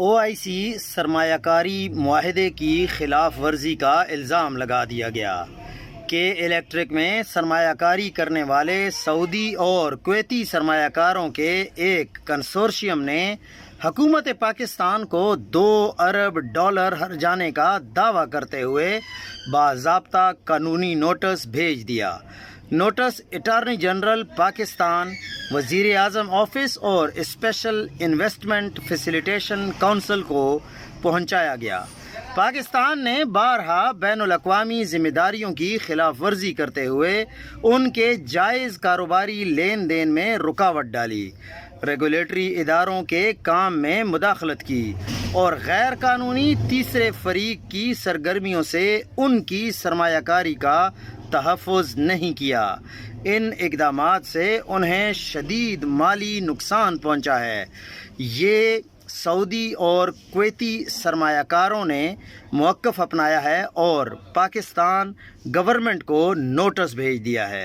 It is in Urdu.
OIC سرمایہ کاری معاہدے کی خلاف ورزی کا الزام لگا دیا گیا کہ الیکٹرک میں سرمایہ کاری کرنے والے سعودی اور کویتی سرمایہ کاروں کے ایک کنسورشیم نے حکومت پاکستان کو $2 ارب ہرجانے کا دعویٰ کرتے ہوئے باضابطہ قانونی نوٹس بھیج دیا۔ نوٹس اٹارنی جنرل پاکستان، وزیر اعظم آفس اور اسپیشل انویسٹمنٹ فیسیلیٹیشن کونسل کو پہنچایا گیا۔ پاکستان نے بارہا بین الاقوامی ذمہ داریوں کی خلاف ورزی کرتے ہوئے ان کے جائز کاروباری لین دین میں رکاوٹ ڈالی، ریگولیٹری اداروں کے کام میں مداخلت کی اور غیر قانونی تیسرے فریق کی سرگرمیوں سے ان کی سرمایہ کاری کا تحفظ نہیں کیا۔ ان اقدامات سے انہیں شدید مالی نقصان پہنچا ہے۔ یہ سعودی اور کویتی سرمایہ کاروں نے موقف اپنایا ہے اور پاکستان گورنمنٹ کو نوٹس بھیج دیا ہے۔